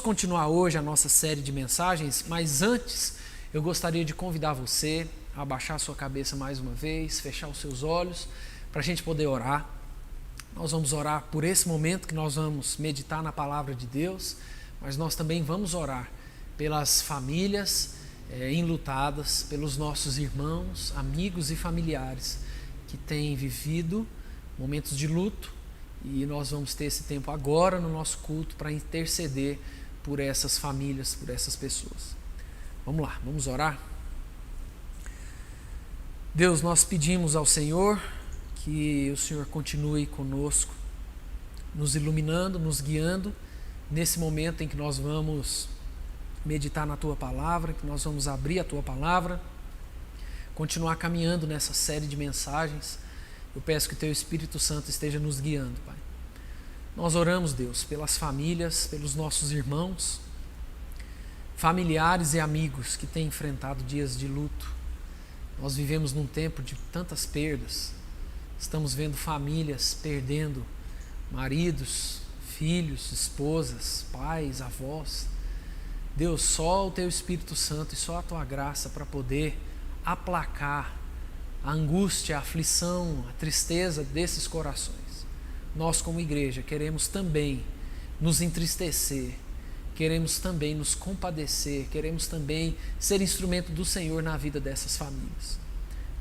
Continuar hoje a nossa série de mensagens, mas antes eu gostaria de convidar você a abaixar a sua cabeça mais uma vez, fechar os seus olhos, para a gente poder orar. Nós vamos orar por esse momento que nós vamos meditar na palavra de Deus, mas nós também vamos orar pelas famílias enlutadas, pelos nossos irmãos, amigos e familiares que têm vivido momentos de luto, e nós vamos ter esse tempo agora no nosso culto para interceder por essas famílias, por essas pessoas. Vamos lá, vamos orar? Deus, nós pedimos ao Senhor que o Senhor continue conosco, nos iluminando, nos guiando, nesse momento em que nós vamos meditar na Tua Palavra, que nós vamos abrir a Tua Palavra, continuar caminhando nessa série de mensagens. Eu peço que o Teu Espírito Santo esteja nos guiando, Pai. Nós oramos, Deus, pelas famílias, pelos nossos irmãos, familiares e amigos que têm enfrentado dias de luto. Nós vivemos num tempo de tantas perdas. Estamos vendo famílias perdendo maridos, filhos, esposas, pais, avós. Deus, só o Teu Espírito Santo e só a Tua graça para poder aplacar a angústia, a aflição, a tristeza desses corações. Nós, como igreja, queremos também nos entristecer, queremos também nos compadecer, queremos também ser instrumento do Senhor na vida dessas famílias.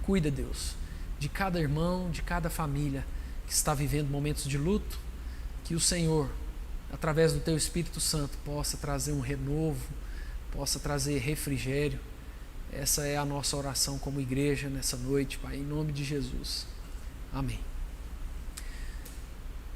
Cuida, Deus, de cada irmão, de cada família que está vivendo momentos de luto, que o Senhor, através do Teu Espírito Santo, possa trazer um renovo, possa trazer refrigério. Essa é a nossa oração como igreja nessa noite, Pai, em nome de Jesus. Amém.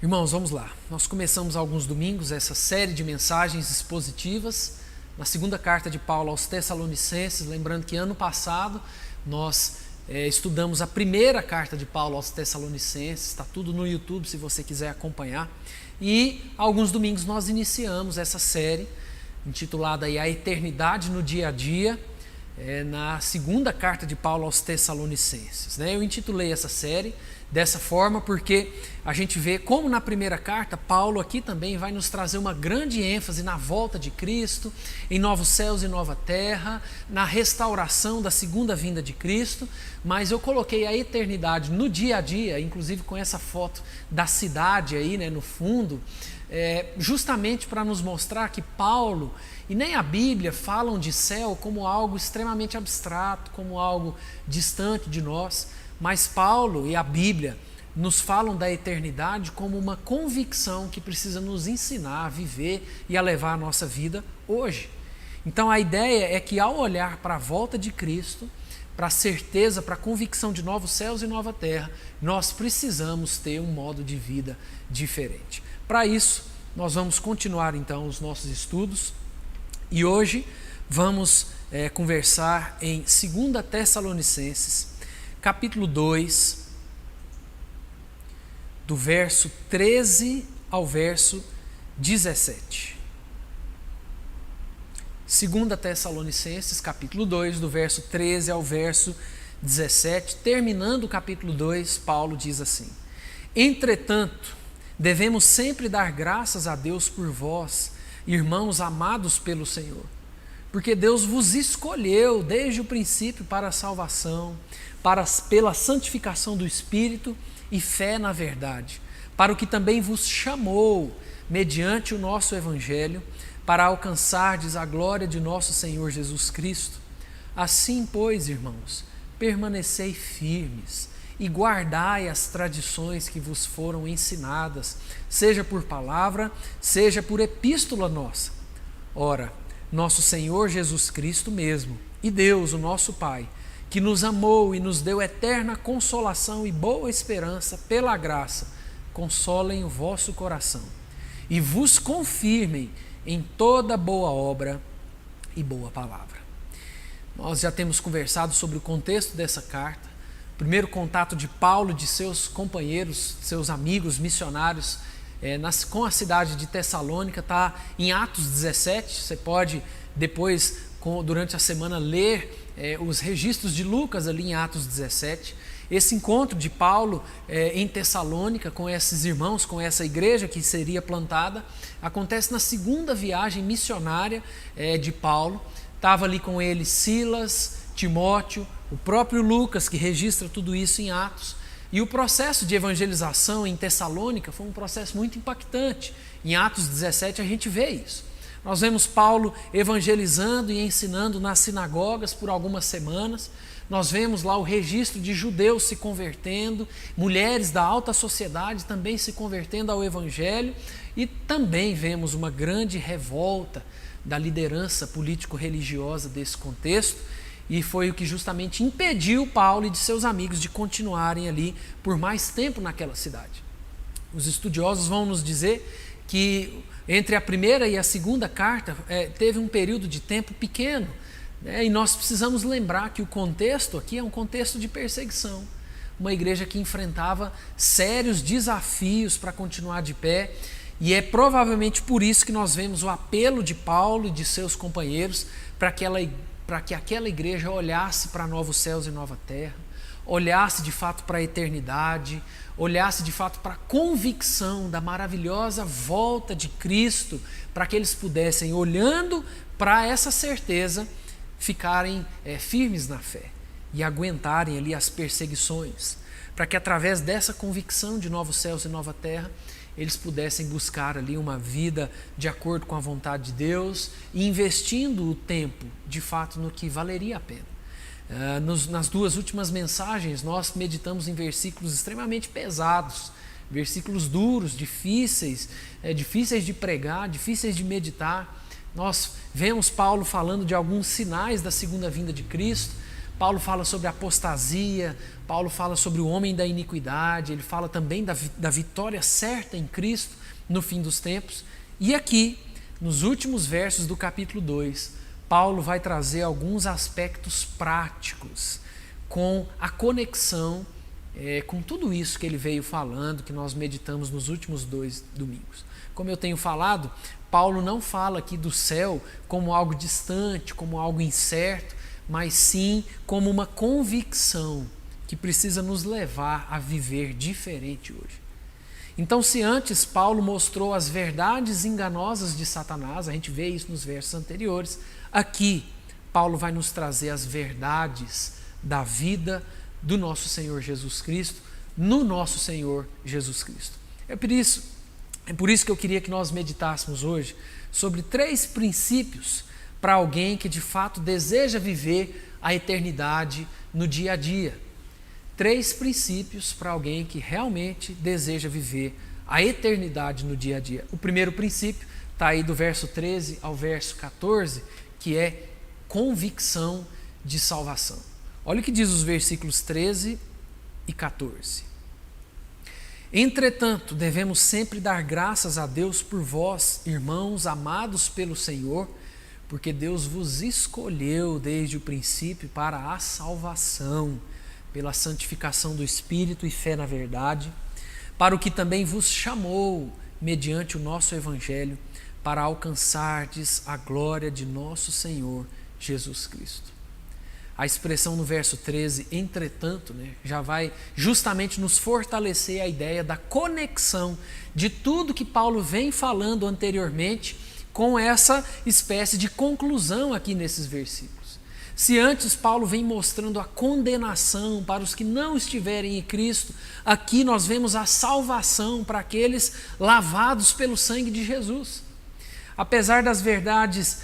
Irmãos, vamos lá. Nós começamos há alguns domingos essa série de mensagens expositivas na segunda carta de Paulo aos Tessalonicenses. Lembrando que ano passado nós estudamos a primeira carta de Paulo aos Tessalonicenses. Está tudo no YouTube se você quiser acompanhar. E há alguns domingos nós iniciamos essa série intitulada aí A Eternidade no Dia a Dia, na segunda carta de Paulo aos Tessalonicenses. Eu intitulei essa série dessa forma porque a gente vê como na primeira carta, Paulo aqui também vai nos trazer uma grande ênfase na volta de Cristo, em novos céus e nova terra, na restauração da segunda vinda de Cristo, mas eu coloquei a eternidade no dia a dia, inclusive com essa foto da cidade aí, no fundo, justamente para nos mostrar que Paulo e nem a Bíblia falam de céu como algo extremamente abstrato, como algo distante de nós, mas Paulo e a Bíblia nos falam da eternidade como uma convicção que precisa nos ensinar a viver e a levar a nossa vida hoje. Então a ideia é que ao olhar para a volta de Cristo, para a certeza, para a convicção de novos céus e nova terra, nós precisamos ter um modo de vida diferente. Para isso, nós vamos continuar então os nossos estudos e hoje vamos conversar em 2 Tessalonicenses, capítulo 2, do verso 13 ao verso 17. 2 Tessalonicenses, capítulo 2, do verso 13 ao verso 17. Terminando o capítulo 2, Paulo diz assim: Entretanto, devemos sempre dar graças a Deus por vós, irmãos amados pelo Senhor, porque Deus vos escolheu desde o princípio para a salvação, pela santificação do Espírito e fé na verdade, para o que também vos chamou, mediante o nosso Evangelho, para alcançardes a glória de nosso Senhor Jesus Cristo. Assim, pois, irmãos, permanecei firmes e guardai as tradições que vos foram ensinadas, seja por palavra, seja por epístola nossa. Ora, nosso Senhor Jesus Cristo mesmo, e Deus, o nosso Pai, que nos amou e nos deu eterna consolação e boa esperança pela graça, consolem o vosso coração e vos confirmem em toda boa obra e boa palavra. Nós já temos conversado sobre o contexto dessa carta, o primeiro contato de Paulo, de seus companheiros, seus amigos missionários com a cidade de Tessalônica, está em Atos 17, você pode depois, durante a semana, ler os registros de Lucas ali em Atos 17, Esse encontro de Paulo em Tessalônica com esses irmãos, com essa igreja que seria plantada, acontece na segunda viagem missionária de Paulo. Estava ali com ele Silas, Timóteo, o próprio Lucas, que registra tudo isso em Atos. E o processo de evangelização em Tessalônica foi um processo muito impactante. Em Atos 17 a gente vê isso. Nós vemos Paulo evangelizando e ensinando nas sinagogas por algumas semanas. Nós vemos lá o registro de judeus se convertendo, mulheres da alta sociedade também se convertendo ao evangelho, e também vemos uma grande revolta da liderança político-religiosa desse contexto, e foi o que justamente impediu Paulo e de seus amigos de continuarem ali por mais tempo naquela cidade. Os estudiosos vão nos dizer que entre a primeira e a segunda carta teve um período de tempo pequeno, né? E nós precisamos lembrar que o contexto aqui é um contexto de perseguição, uma igreja que enfrentava sérios desafios para continuar de pé, e é provavelmente por isso que nós vemos o apelo de Paulo e de seus companheiros para que aquela igreja olhasse para novos céus e nova terra, olhasse de fato para a eternidade, olhasse de fato para a convicção da maravilhosa volta de Cristo, para que eles pudessem, olhando para essa certeza, ficarem firmes na fé e aguentarem ali as perseguições, para que através dessa convicção de novos céus e nova terra, eles pudessem buscar ali uma vida de acordo com a vontade de Deus e investindo o tempo, de fato, no que valeria a pena. Nas duas últimas mensagens, nós meditamos em versículos extremamente pesados, versículos duros, difíceis de pregar, difíceis de meditar. Nós vemos Paulo falando de alguns sinais da segunda vinda de Cristo. Paulo fala sobre a apostasia, Paulo fala sobre o homem da iniquidade, ele fala também da vitória certa em Cristo no fim dos tempos. E aqui, nos últimos versos do capítulo 2, Paulo vai trazer alguns aspectos práticos com a conexão com tudo isso que ele veio falando, que nós meditamos nos últimos 2 domingos. Como eu tenho falado, Paulo não fala aqui do céu como algo distante, como algo incerto, mas sim como uma convicção que precisa nos levar a viver diferente hoje. Então, se antes Paulo mostrou as verdades enganosas de Satanás, a gente vê isso nos versos anteriores, aqui Paulo vai nos trazer as verdades da vida do nosso Senhor Jesus Cristo, no nosso Senhor Jesus Cristo. É por isso que eu queria que nós meditássemos hoje sobre 3 princípios para alguém que de fato deseja viver a eternidade no dia a dia. 3 princípios para alguém que realmente deseja viver a eternidade no dia a dia. O primeiro princípio está aí do verso 13 ao verso 14, que é convicção de salvação. Olha o que diz os versículos 13 e 14. Entretanto, devemos sempre dar graças a Deus por vós, irmãos amados pelo Senhor, porque Deus vos escolheu desde o princípio para a salvação, pela santificação do Espírito e fé na verdade, para o que também vos chamou, mediante o nosso Evangelho, para alcançardes a glória de nosso Senhor Jesus Cristo. A expressão no verso 13, entretanto, já vai justamente nos fortalecer a ideia da conexão de tudo que Paulo vem falando anteriormente com essa espécie de conclusão aqui nesses versículos. Se antes Paulo vem mostrando a condenação para os que não estiverem em Cristo, aqui nós vemos a salvação para aqueles lavados pelo sangue de Jesus. Apesar das verdades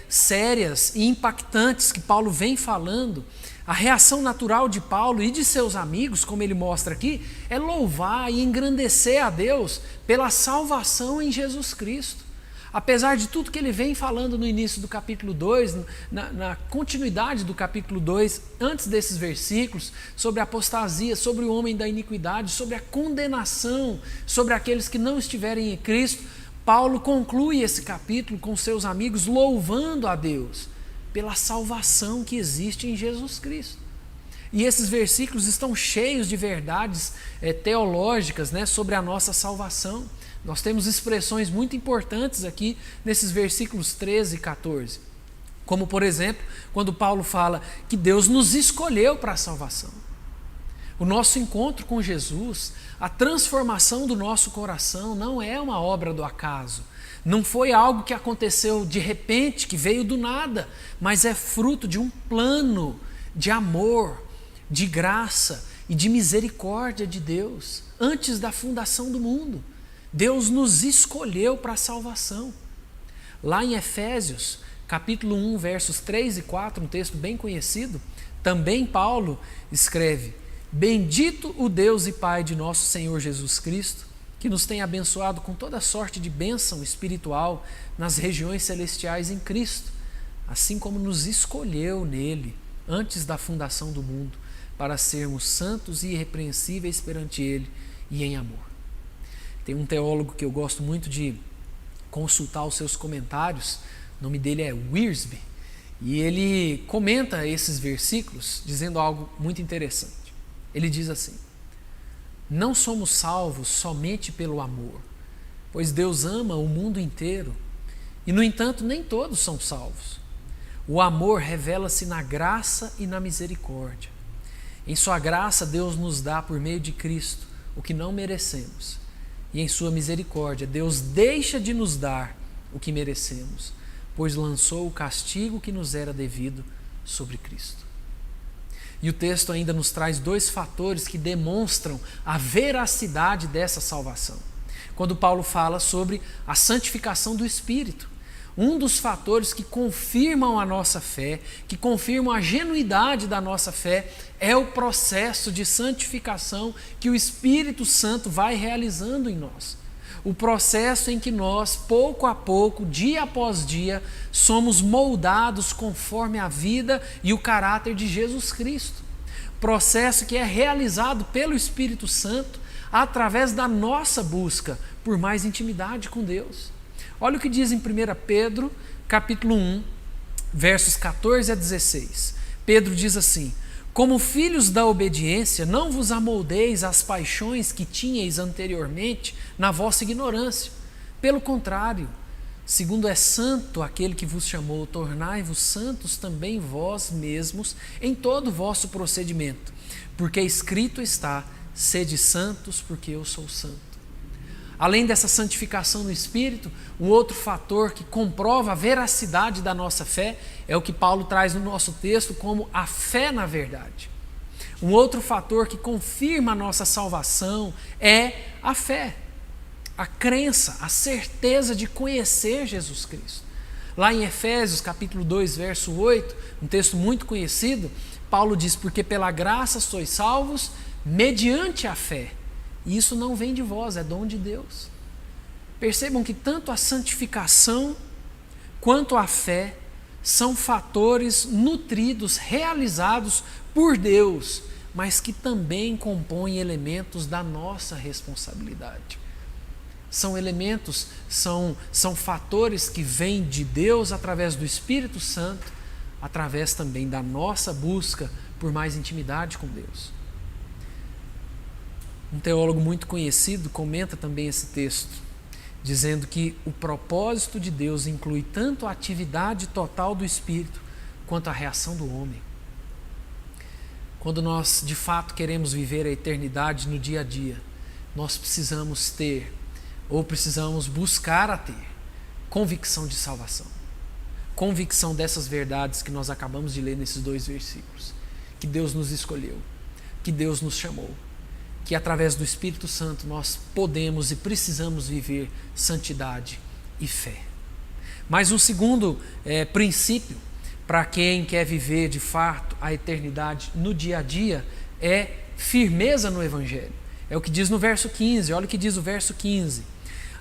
sérias e impactantes que Paulo vem falando, a reação natural de Paulo e de seus amigos, como ele mostra aqui, é louvar e engrandecer a Deus pela salvação em Jesus Cristo. Apesar de tudo que ele vem falando no início do capítulo 2, na continuidade do capítulo 2, antes desses versículos, sobre a apostasia, sobre o homem da iniquidade, sobre a condenação, sobre aqueles que não estiverem em Cristo, Paulo conclui esse capítulo com seus amigos louvando a Deus pela salvação que existe em Jesus Cristo. E esses versículos estão cheios de verdades teológicas, sobre a nossa salvação. Nós temos expressões muito importantes aqui nesses versículos 13 e 14. Como, por exemplo, quando Paulo fala que Deus nos escolheu para a salvação. O nosso encontro com Jesus, a transformação do nosso coração não é uma obra do acaso. Não foi algo que aconteceu de repente, que veio do nada, mas é fruto de um plano de amor, de graça e de misericórdia de Deus. Antes da fundação do mundo, Deus nos escolheu para a salvação. Lá em Efésios, capítulo 1, versos 3 e 4, um texto bem conhecido, também Paulo escreve: Bendito o Deus e Pai de nosso Senhor Jesus Cristo, que nos tem abençoado com toda sorte de bênção espiritual nas regiões celestiais em Cristo, assim como nos escolheu nele, antes da fundação do mundo, para sermos santos e irrepreensíveis perante ele e em amor. Tem um teólogo que eu gosto muito de consultar os seus comentários, o nome dele é Wiersbe, e ele comenta esses versículos dizendo algo muito interessante. Ele diz assim: não somos salvos somente pelo amor, pois Deus ama o mundo inteiro e, no entanto, nem todos são salvos. O amor revela-se na graça e na misericórdia. Em sua graça, Deus nos dá por meio de Cristo o que não merecemos, e em sua misericórdia, Deus deixa de nos dar o que merecemos, pois lançou o castigo que nos era devido sobre Cristo. E o texto ainda nos traz dois fatores que demonstram a veracidade dessa salvação. Quando Paulo fala sobre a santificação do Espírito, um dos fatores que confirmam a nossa fé, que confirmam a genuidade da nossa fé, é o processo de santificação que o Espírito Santo vai realizando em nós. O processo em que nós, pouco a pouco, dia após dia, somos moldados conforme a vida e o caráter de Jesus Cristo. Processo que é realizado pelo Espírito Santo através da nossa busca por mais intimidade com Deus. Olha o que diz em 1 Pedro, capítulo 1, versos 14 a 16. Pedro diz assim: como filhos da obediência, não vos amoldeis às paixões que tinhais anteriormente na vossa ignorância. Pelo contrário, segundo é santo aquele que vos chamou, tornai-vos santos também vós mesmos em todo o vosso procedimento, porque escrito está: sede santos, porque eu sou santo. Além dessa santificação no Espírito, um outro fator que comprova a veracidade da nossa fé é o que Paulo traz no nosso texto como a fé na verdade. Um outro fator que confirma a nossa salvação é a fé, a crença, a certeza de conhecer Jesus Cristo. Lá em Efésios capítulo 2, verso 8, um texto muito conhecido, Paulo diz: porque pela graça sois salvos mediante a fé. E isso não vem de vós, é dom de Deus. Percebam que tanto a santificação quanto a fé são fatores nutridos, realizados por Deus, mas que também compõem elementos da nossa responsabilidade. São elementos, são fatores que vêm de Deus através do Espírito Santo, através também da nossa busca por mais intimidade com Deus. Um teólogo muito conhecido comenta também esse texto, dizendo que o propósito de Deus inclui tanto a atividade total do Espírito quanto a reação do homem. Quando nós de fato queremos viver a eternidade no dia a dia, nós precisamos ter, ou precisamos buscar a ter, convicção de salvação. Convicção dessas verdades que nós acabamos de ler nesses dois versículos. Que Deus nos escolheu, que Deus nos chamou, que através do Espírito Santo nós podemos e precisamos viver santidade e fé. Mas um segundo princípio para quem quer viver de fato a eternidade no dia a dia é firmeza no Evangelho. É o que diz no verso 15, olha o que diz o verso 15.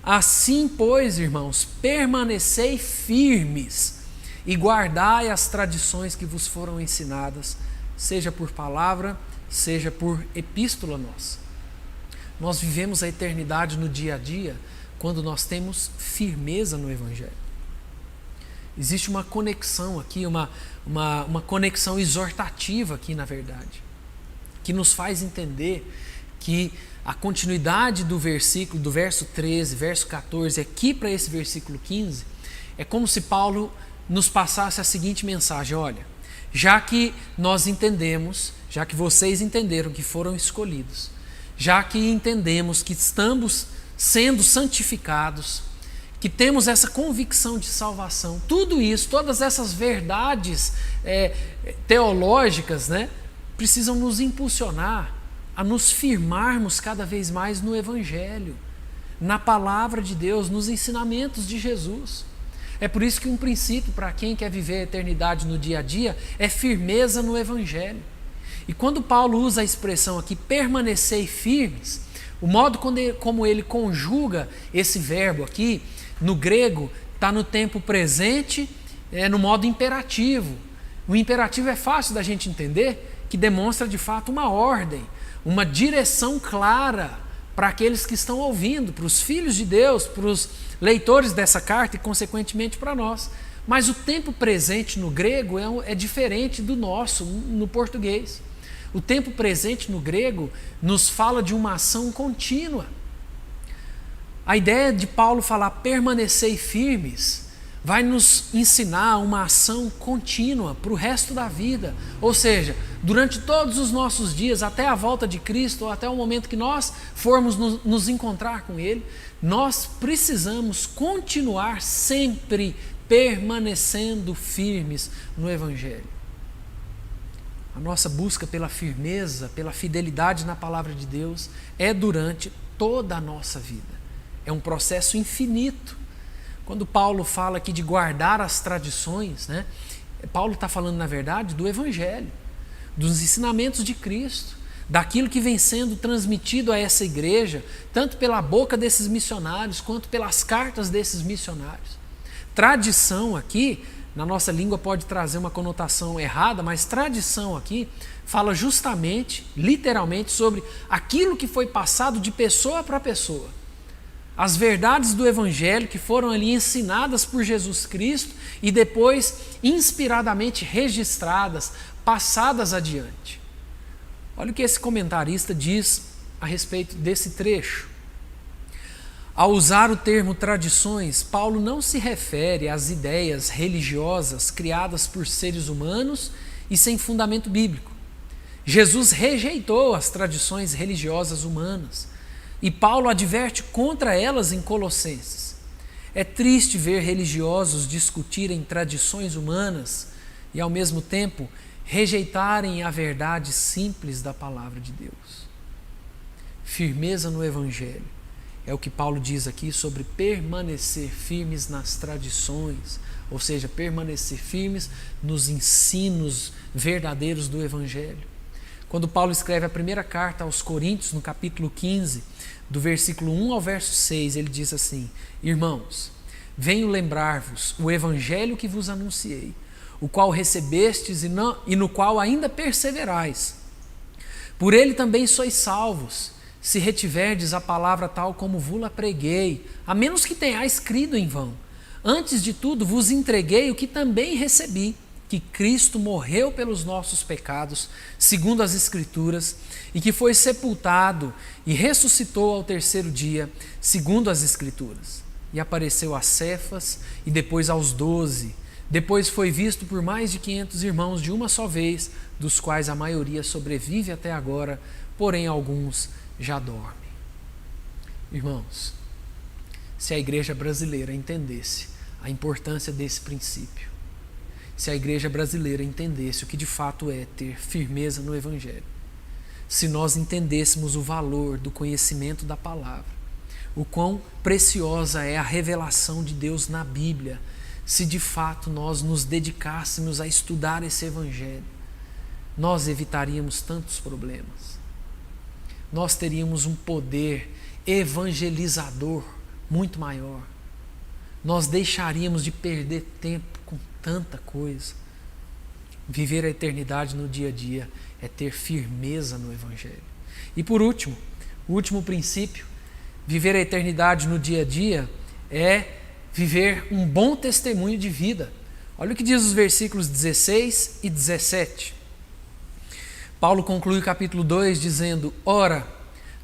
Assim, pois, irmãos, permanecei firmes e guardai as tradições que vos foram ensinadas, seja por palavra, seja por epístola nossa. Nós vivemos a eternidade no dia a dia quando nós temos firmeza no Evangelho. Existe uma conexão aqui, uma conexão exortativa aqui, na verdade, que nos faz entender que a continuidade do versículo, do verso 13, verso 14, aqui para esse versículo 15, é como se Paulo nos passasse a seguinte mensagem: olha, já que nós entendemos, já que vocês entenderam que foram escolhidos, já que entendemos que estamos sendo santificados, que temos essa convicção de salvação, tudo isso, todas essas verdades teológicas, né, precisam nos impulsionar a nos firmarmos cada vez mais no Evangelho, na palavra de Deus, nos ensinamentos de Jesus. É por isso que um princípio para quem quer viver a eternidade no dia a dia é firmeza no Evangelho. E quando Paulo usa a expressão aqui, permanecei firmes, o modo como ele conjuga esse verbo aqui, no grego, está no tempo presente, no modo imperativo. O imperativo é fácil da gente entender, que demonstra de fato uma ordem, uma direção clara para aqueles que estão ouvindo, para os filhos de Deus, para os leitores dessa carta e, consequentemente, para nós. Mas o tempo presente no grego é diferente do nosso, no português. O tempo presente no grego nos fala de uma ação contínua. A ideia de Paulo falar permanecei firmes vai nos ensinar uma ação contínua para o resto da vida. Ou seja, durante todos os nossos dias, até a volta de Cristo, ou até o momento que nós formos nos encontrar com Ele, nós precisamos continuar sempre permanecendo firmes no Evangelho. A nossa busca pela firmeza, pela fidelidade na palavra de Deus é durante toda a nossa vida. É um processo infinito. Quando Paulo fala aqui de guardar as tradições, né, Paulo está falando, na verdade, do Evangelho, dos ensinamentos de Cristo, daquilo que vem sendo transmitido a essa igreja, tanto pela boca desses missionários, quanto pelas cartas desses missionários. Tradição aqui, na nossa língua pode trazer uma conotação errada, mas tradição aqui fala justamente, literalmente, sobre aquilo que foi passado de pessoa para pessoa. As verdades do Evangelho que foram ali ensinadas por Jesus Cristo e depois inspiradamente registradas, passadas adiante. Olha o que esse comentarista diz a respeito desse trecho. Ao usar o termo tradições, Paulo não se refere às ideias religiosas criadas por seres humanos e sem fundamento bíblico. Jesus rejeitou as tradições religiosas humanas. E Paulo adverte contra elas em Colossenses. É triste ver religiosos discutirem tradições humanas e, ao mesmo tempo, rejeitarem a verdade simples da palavra de Deus. Firmeza no Evangelho é o que Paulo diz aqui sobre permanecer firmes nas tradições, ou seja, permanecer firmes nos ensinos verdadeiros do Evangelho. Quando Paulo escreve a primeira carta aos Coríntios, no capítulo 15, do versículo 1 ao verso 6, ele diz assim: Irmãos, venho lembrar-vos o evangelho que vos anunciei, o qual recebestes e no qual ainda perseverais. Por ele também sois salvos, se retiverdes a palavra tal como vos-la preguei, a menos que tenhais crido em vão. Antes de tudo vos entreguei o que também recebi, que Cristo morreu pelos nossos pecados, segundo as Escrituras, e que foi sepultado e ressuscitou ao terceiro dia, segundo as Escrituras. E apareceu a Cefas e depois aos 12. Depois foi visto por mais de 500 irmãos de uma só vez, dos quais a maioria sobrevive até agora, porém alguns já dormem. Irmãos, se a igreja brasileira entendesse a importância desse princípio, se a igreja brasileira entendesse o que de fato é ter firmeza no Evangelho, se nós entendêssemos o valor do conhecimento da palavra, o quão preciosa é a revelação de Deus na Bíblia, se de fato nós nos dedicássemos a estudar esse Evangelho, nós evitaríamos tantos problemas. Nós teríamos um poder evangelizador muito maior. Nós deixaríamos de perder tempo com tanta coisa. Viver a eternidade no dia a dia é ter firmeza no Evangelho. E por último, o último princípio, viver a eternidade no dia a dia é viver um bom testemunho de vida. Olha o que diz os versículos 16 e 17. Paulo conclui o capítulo 2 dizendo: Ora,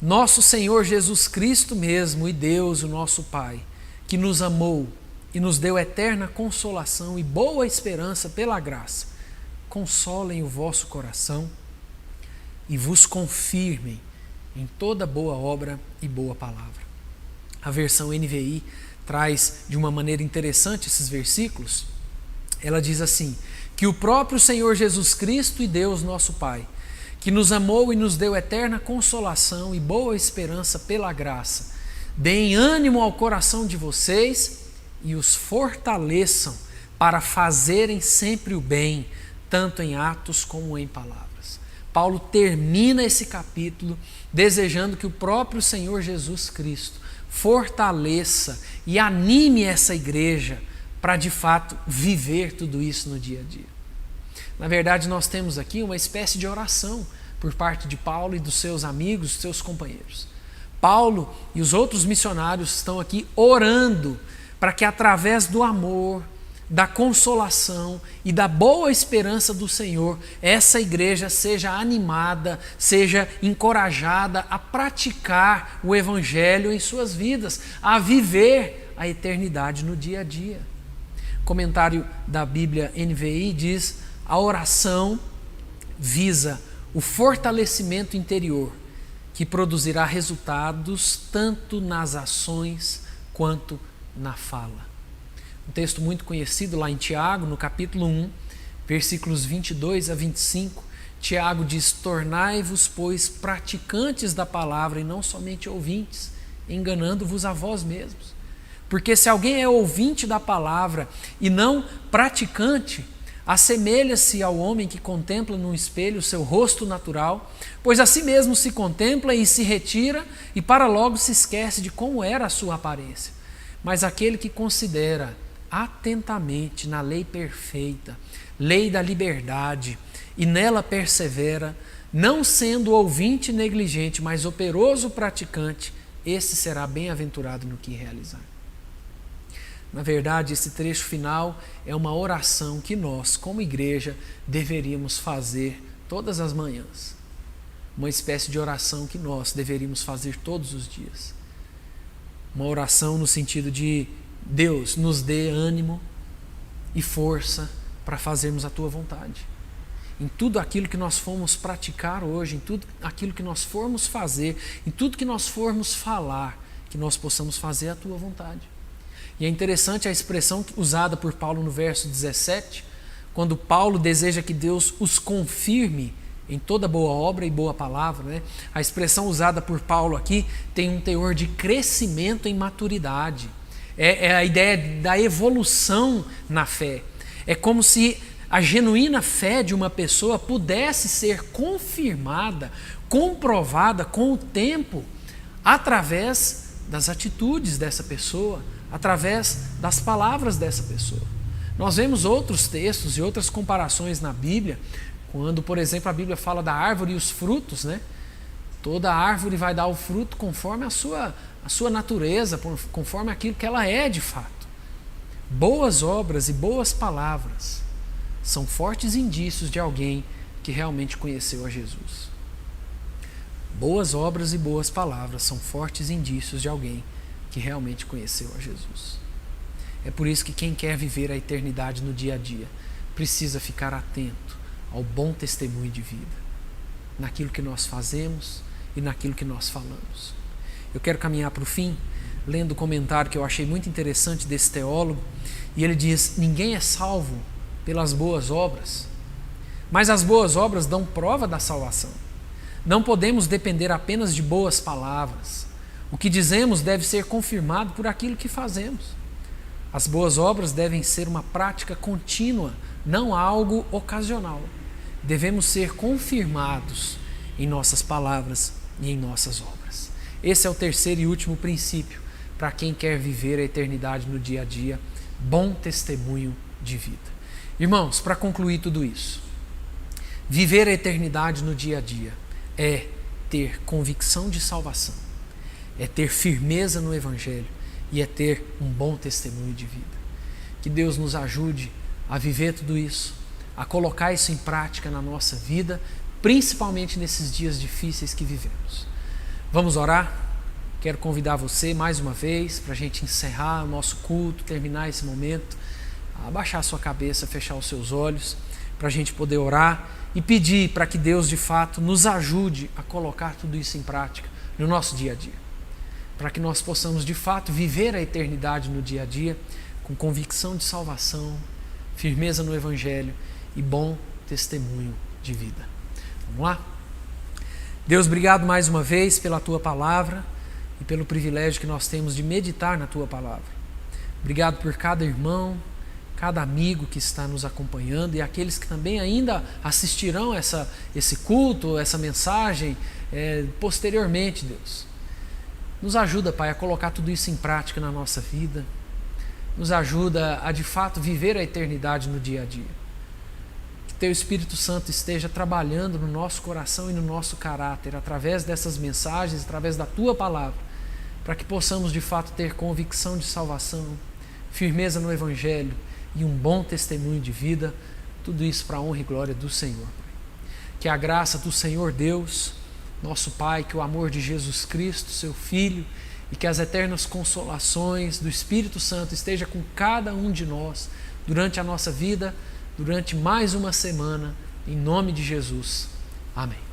nosso Senhor Jesus Cristo mesmo e Deus, o nosso Pai, que nos amou e nos deu eterna consolação e boa esperança pela graça, consolem o vosso coração, e vos confirmem em toda boa obra e boa palavra. A versão NVI traz de uma maneira interessante esses versículos. Ela diz assim: que o próprio Senhor Jesus Cristo e Deus nosso Pai, que nos amou e nos deu eterna consolação e boa esperança pela graça, deem ânimo ao coração de vocês e os fortaleçam para fazerem sempre o bem, tanto em atos como em palavras. Paulo termina esse capítulo desejando que o próprio Senhor Jesus Cristo fortaleça e anime essa igreja para de fato viver tudo isso no dia a dia. Na verdade, nós temos aqui uma espécie de oração por parte de Paulo e dos seus amigos, dos seus companheiros. Paulo e os outros missionários estão aqui orando para que através do amor, da consolação e da boa esperança do Senhor, essa igreja seja animada, seja encorajada a praticar o Evangelho em suas vidas, a viver a eternidade no dia a dia. O comentário da Bíblia NVI diz: a oração visa o fortalecimento interior, que produzirá resultados tanto nas ações quanto na fala. Um texto muito conhecido lá em Tiago, no capítulo 1, versículos 22 a 25, Tiago diz: tornai-vos, pois, praticantes da palavra e não somente ouvintes, enganando-vos a vós mesmos. Porque se alguém é ouvinte da palavra e não praticante, assemelha-se ao homem que contempla num espelho o seu rosto natural, pois a si mesmo se contempla e se retira e para logo se esquece de como era a sua aparência. Mas aquele que considera atentamente na lei perfeita, lei da liberdade, e nela persevera, não sendo ouvinte negligente, mas operoso praticante, esse será bem-aventurado no que realizar. Na verdade, esse trecho final é uma oração que nós, como igreja, deveríamos fazer todas as manhãs. Uma espécie de oração que nós deveríamos fazer todos os dias. Uma oração no sentido de: Deus, nos dê ânimo e força para fazermos a Tua vontade. Em tudo aquilo que nós formos praticar hoje, em tudo aquilo que nós formos fazer, em tudo que nós formos falar, que nós possamos fazer a Tua vontade. E é interessante a expressão usada por Paulo no verso 17, quando Paulo deseja que Deus os confirme em toda boa obra e boa palavra, né? A expressão usada por Paulo aqui tem um teor de crescimento em maturidade. É a ideia da evolução na fé. É como se a genuína fé de uma pessoa pudesse ser confirmada, comprovada com o tempo, através das atitudes dessa pessoa, através das palavras dessa pessoa. Nós vemos outros textos e outras comparações na Bíblia, quando, por exemplo, a Bíblia fala da árvore e os frutos, né? Toda árvore vai dar o fruto conforme a sua natureza, conforme aquilo que ela é de fato. Boas obras e boas palavras são fortes indícios de alguém que realmente conheceu a Jesus. Boas obras e boas palavras são fortes indícios de alguém que realmente conheceu a Jesus. É por isso que quem quer viver a eternidade no dia a dia precisa ficar atento ao bom testemunho de vida, naquilo que nós fazemos e naquilo que nós falamos. Eu quero caminhar para o fim, lendo o comentário que eu achei muito interessante desse teólogo, e ele diz: ninguém é salvo pelas boas obras, mas as boas obras dão prova da salvação. Não podemos depender apenas de boas palavras. O que dizemos deve ser confirmado por aquilo que fazemos. As boas obras devem ser uma prática contínua, não algo ocasional. Devemos ser confirmados em nossas palavras e em nossas obras. Esse é o terceiro e último princípio para quem quer viver a eternidade no dia a dia: bom testemunho de vida. Irmãos, para concluir tudo isso, viver a eternidade no dia a dia é ter convicção de salvação, é ter firmeza no Evangelho e é ter um bom testemunho de vida. Que Deus nos ajude a viver tudo isso, a colocar isso em prática na nossa vida, principalmente nesses dias difíceis que vivemos. Vamos orar? Quero convidar você mais uma vez para a gente encerrar o nosso culto, terminar esse momento, abaixar a sua cabeça, fechar os seus olhos, para a gente poder orar e pedir para que Deus de fato nos ajude a colocar tudo isso em prática no nosso dia a dia, para que nós possamos de fato viver a eternidade no dia a dia com convicção de salvação, firmeza no Evangelho e bom testemunho de vida. Vamos lá? Deus, obrigado mais uma vez pela Tua Palavra e pelo privilégio que nós temos de meditar na Tua Palavra. Obrigado por cada irmão, cada amigo que está nos acompanhando e aqueles que também ainda assistirão esse culto, essa mensagem posteriormente, Deus. Nos ajuda, Pai, a colocar tudo isso em prática na nossa vida. Nos ajuda a de fato viver a eternidade no dia a dia. Teu Espírito Santo esteja trabalhando no nosso coração e no nosso caráter, através dessas mensagens, através da Tua Palavra, para que possamos de fato ter convicção de salvação, firmeza no Evangelho e um bom testemunho de vida, tudo isso para a honra e glória do Senhor. Que a graça do Senhor Deus, nosso Pai, que o amor de Jesus Cristo, Seu Filho, e que as eternas consolações do Espírito Santo esteja com cada um de nós durante a nossa vida, durante mais uma semana, em nome de Jesus. Amém.